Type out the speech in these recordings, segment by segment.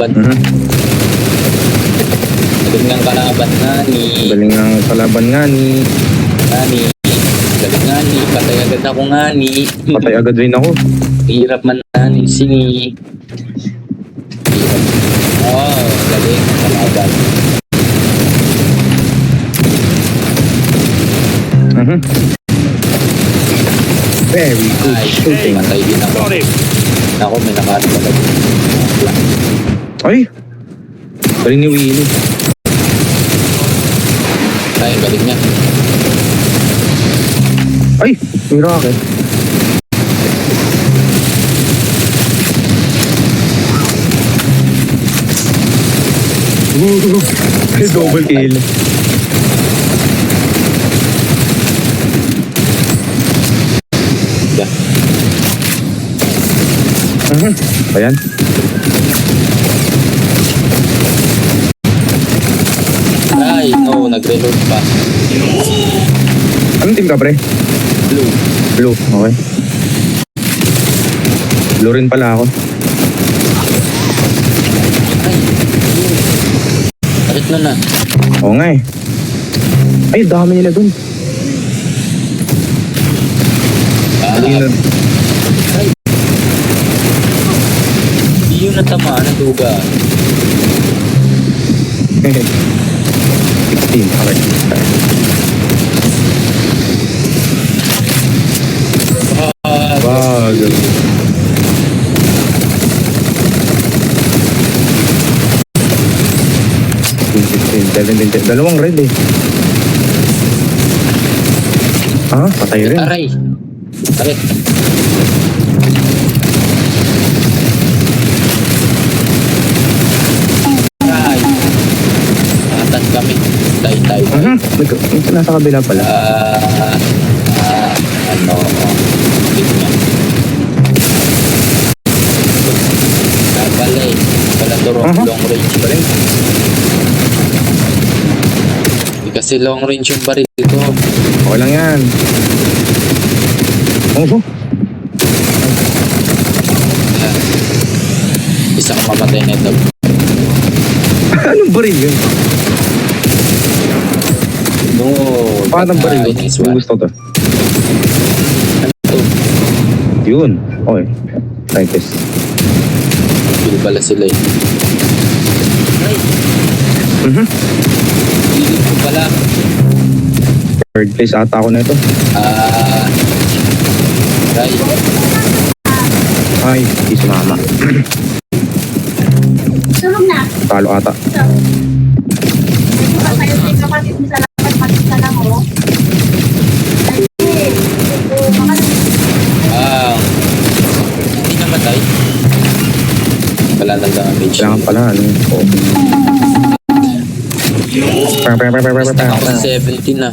kalaban. Galing ng kalaban nga ni. Galing ng kalaban nga ni. Galing nga ni. Patay agad ako nga ni. Patay agad rin ako. Hirap man na ni. Sini. Oh, galing ng kalaban. Very good Ay, shooting. patay din ako. Ako, may nakaano pa lang. Ay! Galing ni Willie. Ay, galing niya. Ay! May rocket. Double kill. Yeah. Ayan. Ay, no, nagre-load pa. Anong team ka, pre? Blue. Blue. Okay. Blue rin pala ako. Ay, sakit na na. Oo nga eh. Ay, dami nila dun. Ay, hindi yun natamaan ang duga. 16. Okay. Wow. Good. Dalawang red eh. Ah, patay rin. Aray. Sakit. Ay. Atas kami. Tay-tay. Nasa kabila pala. Ano. Tignan. Pala eh. Pala to long range pa rin. Hindi kasi long range yung baril ko. Okay lang yan. Oh. Isa ka mamatay na ito. Anong baril yun? No. Paano baril yun? Nice Yung one. gusto to. Ano to? Yun. Okay. Try test. Pili pala sila eh. Ay. Pili ko pala. Third place ata ako na ito. Right. Ay, di sumama. Tulog na. Talo ata. Kayo din kapatid mo sa lapat, pati ka lang, oh. Ay, Hindi namatay. Wala nang damage. Kailangan pala, ano. Oh. Ako sa 17 na.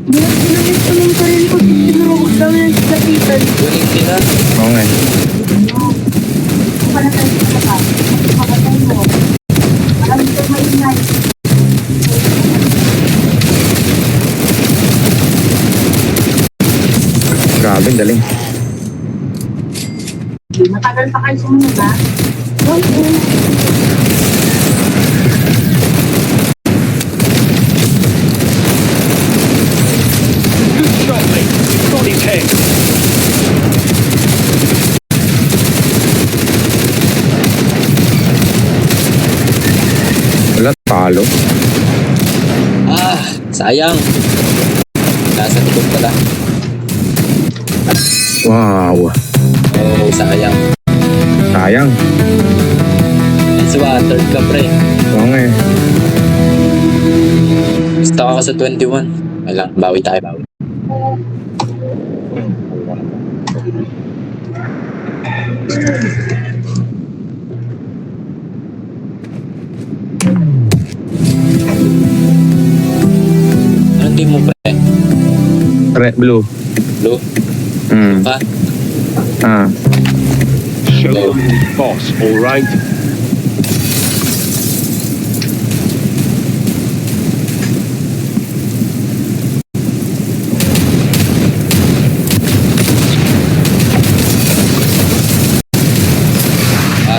Ginamit ko rin ko, tinurog daw yan sa titan. Galing nila. Oo nga. Wala tayo sa lapat. Kapatay mo. Alam ko maingay. Grabe, galing. Matagal pa kayo sumunod, ha? Wala, talo. Sayang. Nasa likod pala. Wow. Oh, sayang. Sayang. It's water ka, pre. Oo nga eh. Stuck ako sa 21. Alam, bawi tayo, bawi. Anong team mo, pre? Red, blue. Blue? Pa? Show them who's boss, all right?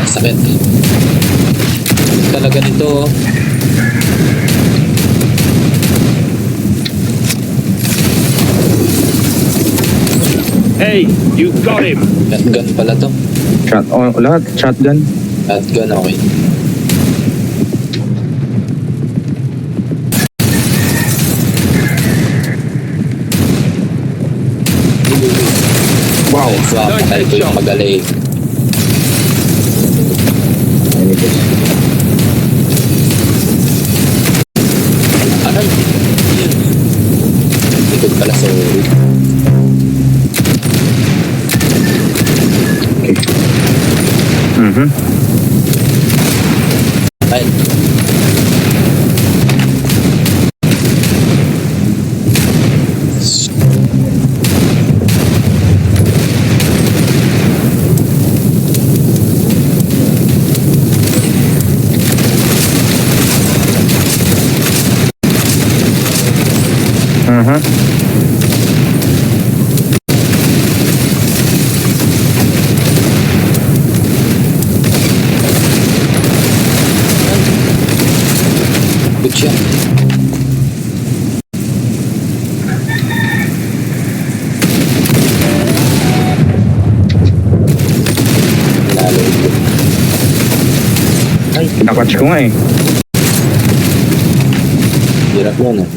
Sakit. talaga nito. Oh. Hey, you got him. Shotgun pala to. Lahat, shotgun. Shotgun, okay. Wow. So, patay ko yung magaling. Aray! Likod pala, sorry. Okay. Mhm. Ay. Mhm. Good shot. Lalo ito. Ay, Nakatch ko nga eh. hirap yan ah.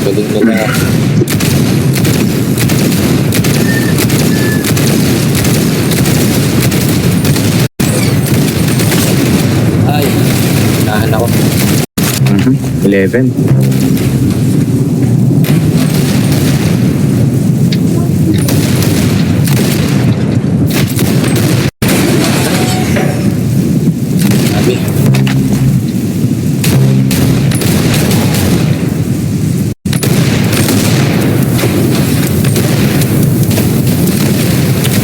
Galing nila. Ay, nahan ako. Mhm. 11. Sabi.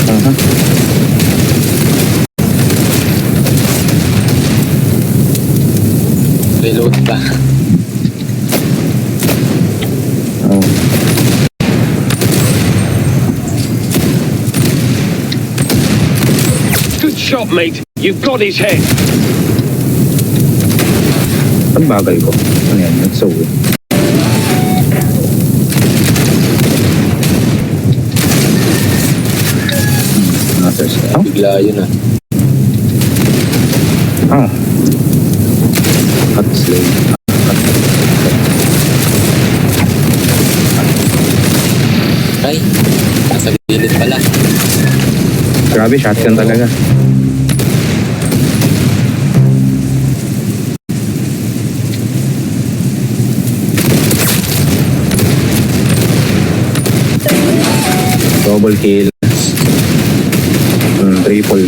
Mhm. Reload pa. Oh. Good shot, mate. You've got his head. Ang bagal ko. Ano yan? That's so good. Another step. Bigla yun ah. Oh. Cut slave. Ay, nasa gilid pala. Grabe, shotgun talaga. Double kill. Triple.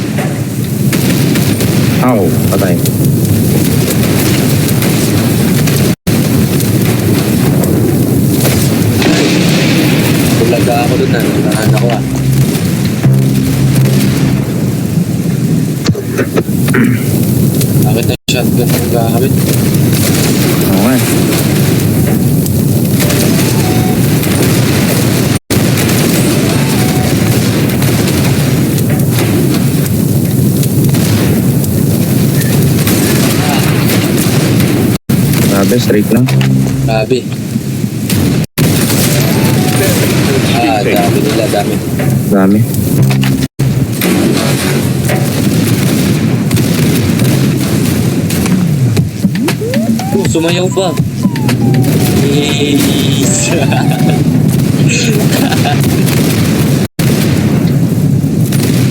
Ow, patay. Bulaga ako dun ah. Nahan ako ah. Bakit na yung shotgun ang gagamit? Okay. Grabe, straight lang. Grabe. Ah, dami nila, dami. Dami. Sumayaw pa. Yes.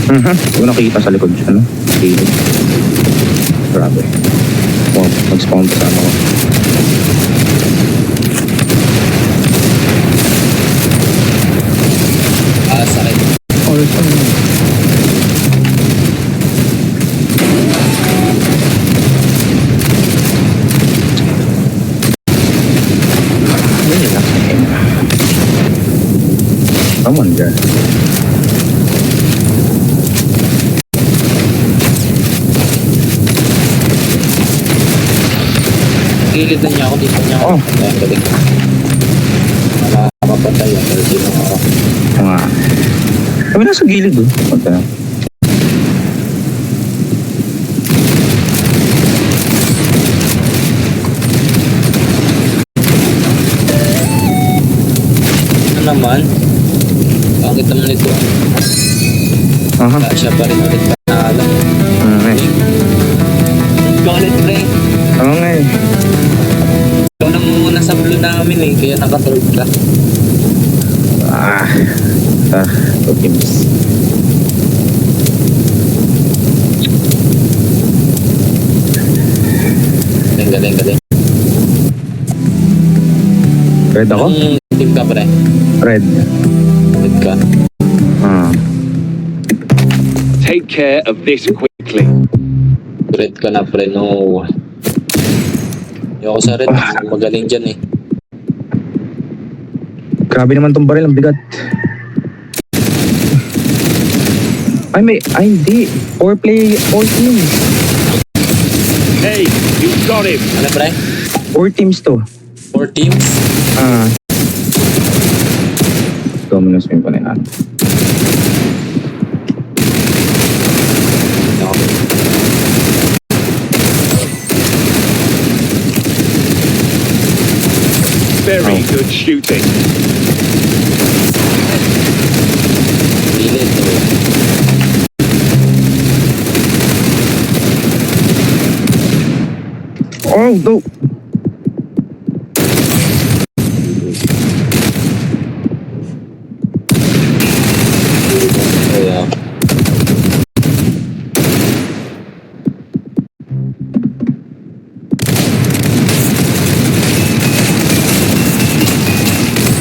Hindi ko nakita sa likod siya, no? Gilid. Grabe. Wow, mag-spawn pa sama ko. Ah, sakit. Ano yun lang? Come on, girl. Gilid na niya ako, dito niya ako. Oh. Ay, galing. Mapapatay yan, pero di mo ako. Mga... Kami nasa gilid, oh. Punta na. naman. Pangit naman ito. Aha. Siya pa rin ulit panalo. Okay. Ikaw ulit, pre. Oo nga eh. Ikaw na muna sa blue namin eh. Kaya naka-third ka. Ah. Two teams. Galing. Red ako? Team ka, pre. Red. Red ka. Ah. Take care of this quickly. Red ka na, pre. No. Ayoko sa red. Magaling dyan eh. Grabe naman tong baril, ang bigat. Ay, hindi. 4 teams. Hey, you got him. Ano, pre? 4 teams to. 4 teams? Ah. Dominus win pa rin natin. Okay. Very good shooting. Pilit. Oh, go! Kaya.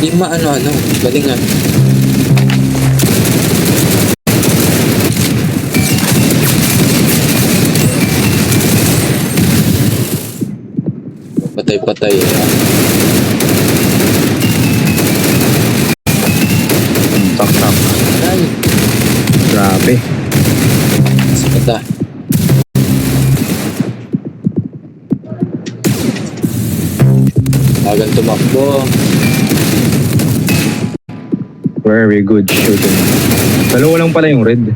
Di ano. Galing nga. Patay. Tak. Ay, Grabe. sakit ah. Tagal tumakbo. Very good shooting. Dalawa lang pala yung red.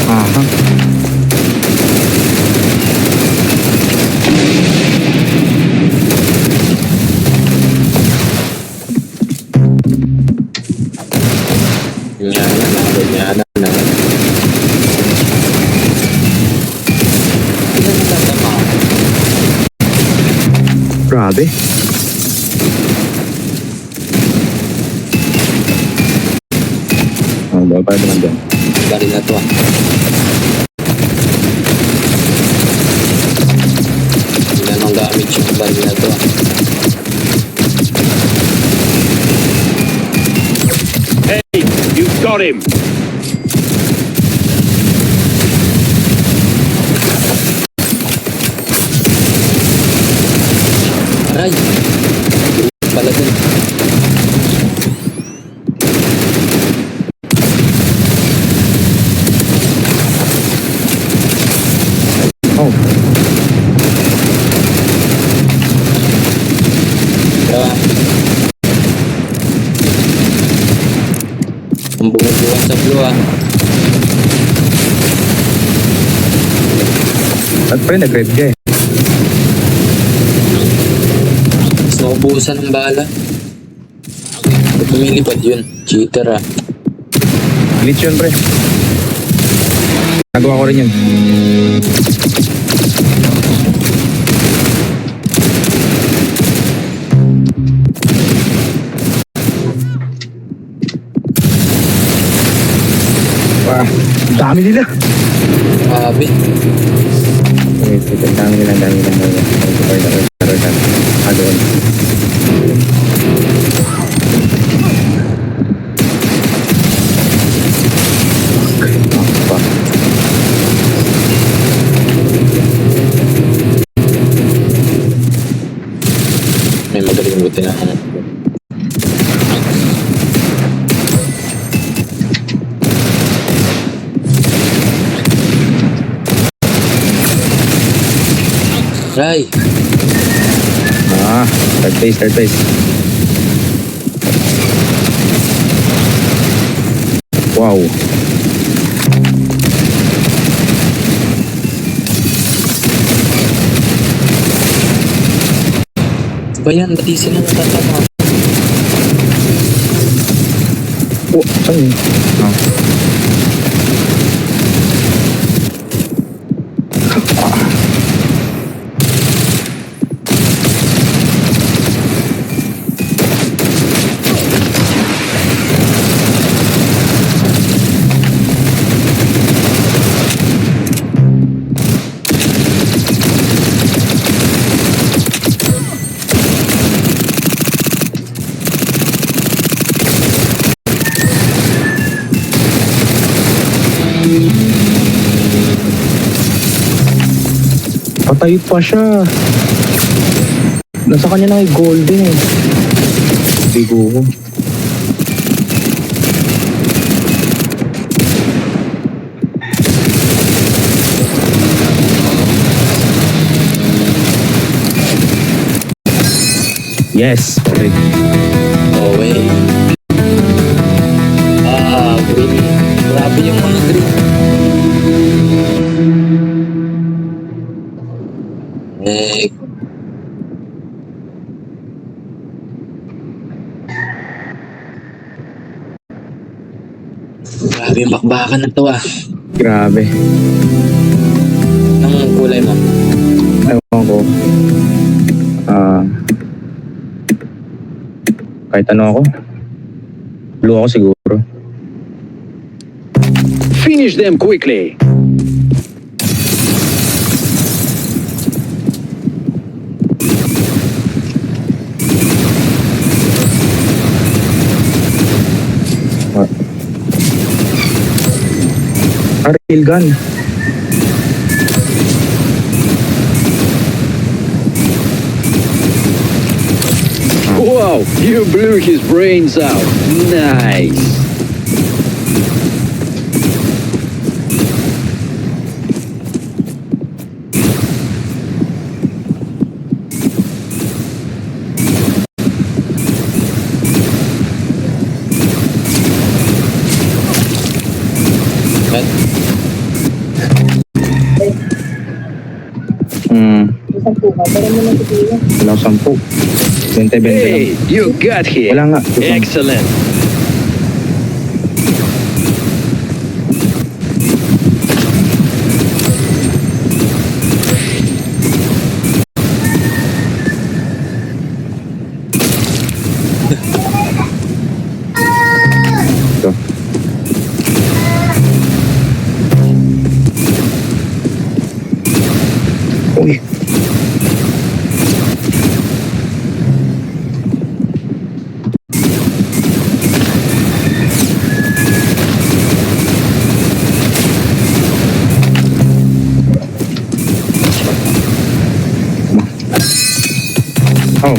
Aha. Ganyan na. Ilan na tatama? Grabe. Bawal pa naman dyan. Galing na to ah. Ilan ang gamit yung galing na to ah. Hey, you got him. Aray! Pala dun. Oh. Diba? Ang bumubuwan sa blue ah. At pre, nag-red ka eh. Mas naubusan ng bala. Ba't lumilipad yun? Cheater ah. Glitch yun pre. Nagawa ko rin yun. Wah, dami nila. Grabe. Wait, dami nila. Doon. May magaling buti na ano. Ray! Third place. Wow. ba yan? Ba't di sila natatama? Oh, saan yun? Ah. Patay pa siya. Nasa kanya na yung golden eh. Bigo ko. Yes. Okay. Oh, wait. Green. Grabe yung mga green. Eh, grabe yung bakbakan na to ah. Grabe. Ang kulay mo. Ewan ko. Kahit ano ako. Blue ako siguro. Finish them quickly. Railgun. Wow, you blew his brains out. Nice. Isang puka. Pero mo lang tigil. Wala akong 10. 20-20 lang. Hey, you got here. Wala nga. Excellent. Ito. Uy. Oh.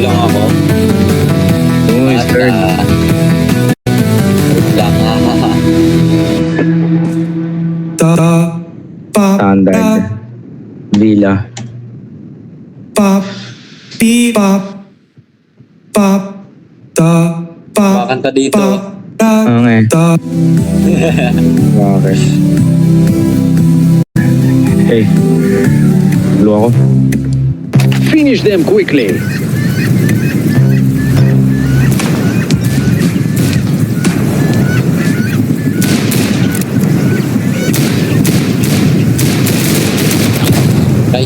Lang ako. Uy, third. Lang ah. Standard. Villa. Makakanta dito. Okay. Okay. Hey. Blue ako. Finish them quickly. Right.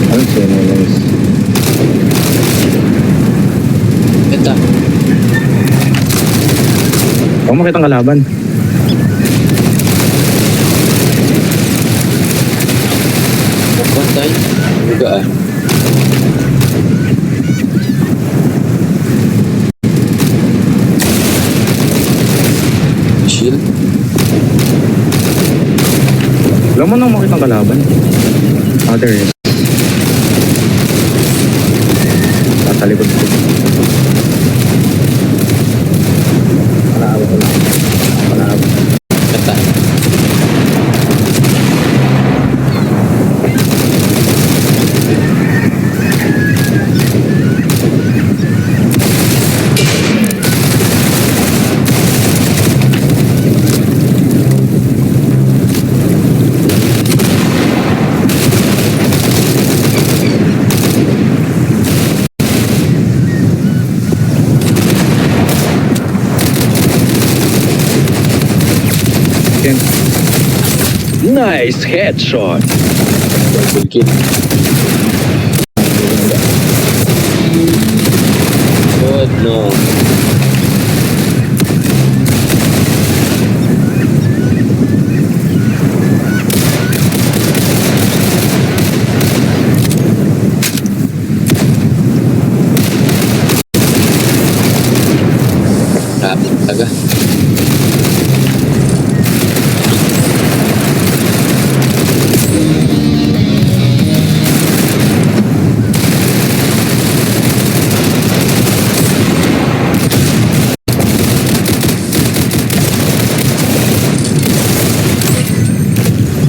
Ano siya nice? Ito. Huwag makita ang kalaban. Pantay. Buga ah. Shield. Wala mo nang makita ang kalaban. Other is. Tatalikod ko. Malabo. Ito. Second. Nice headshot. Double kill. Good, no. Rapid talaga.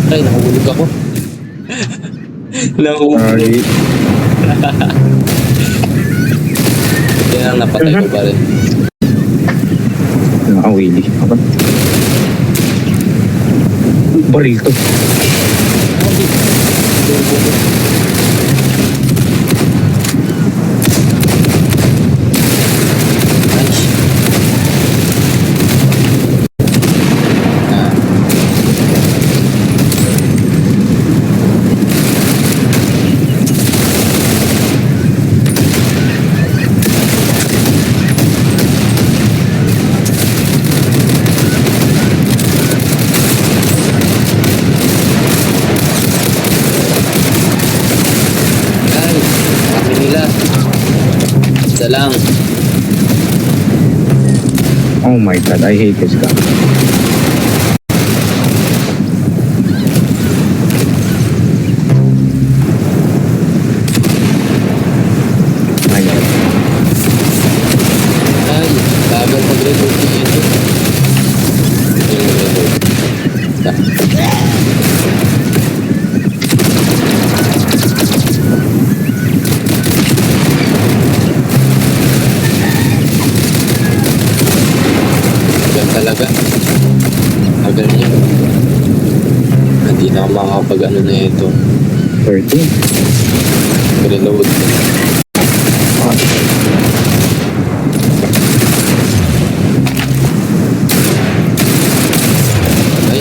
Ay, nakahulog ako. Nakahulog. Sorry. Kaya lang napatay ko pa rin. Nakawili. Ako. Baril to. Nice. Ah. Ay, kami nila. Isa lang. Oh my god, I hate this gun. My god. Ay, bagal mag-reload dito. Yung mag-reload. Bagal talaga. Bagal niya. Hindi na ako makakapag-ano na ito. 13. Reload. Ay.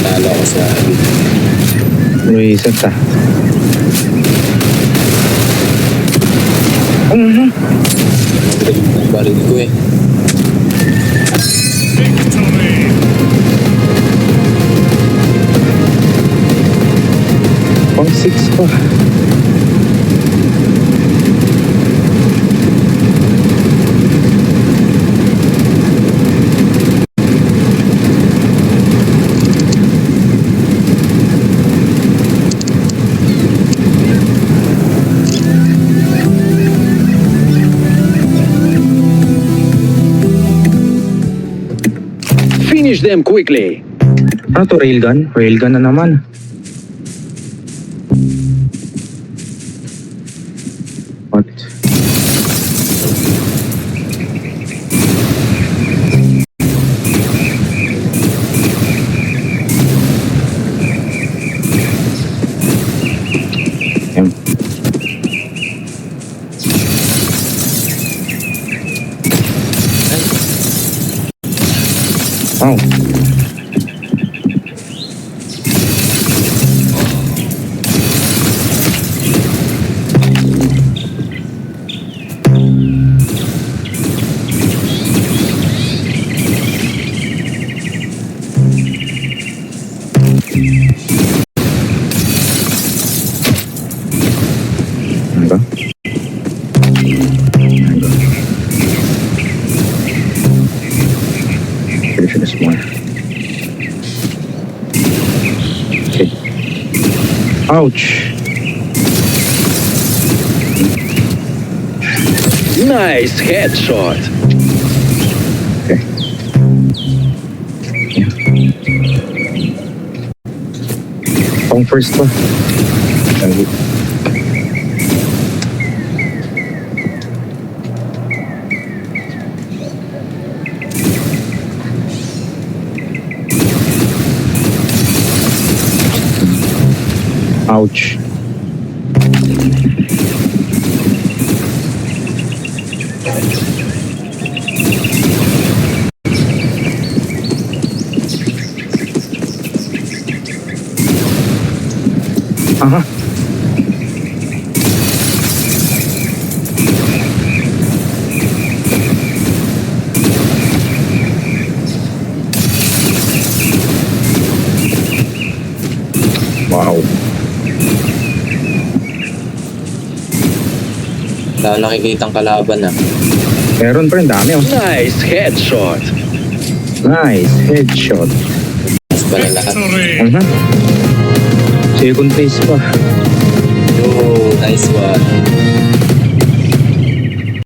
Talo ako sa Reset ah. Mhm. mag-reload ng baril ko eh. Pang 6 pa. Finish them quickly. Ano to, railgun? Railgun na naman. What? Em. Oh. Ano ba? Pretty sure there's more. Okay. Ouch! Nice headshot. Okay. Yeah. Pang first pa. Sabi. Ouch. Aha. Wow. Wala nakikitang kalaban ah. Meron pa rin dami oh. Nice headshot. Nice. Headshot. Mas pala lahat. Mhm. Second place pa. Yo, nice one.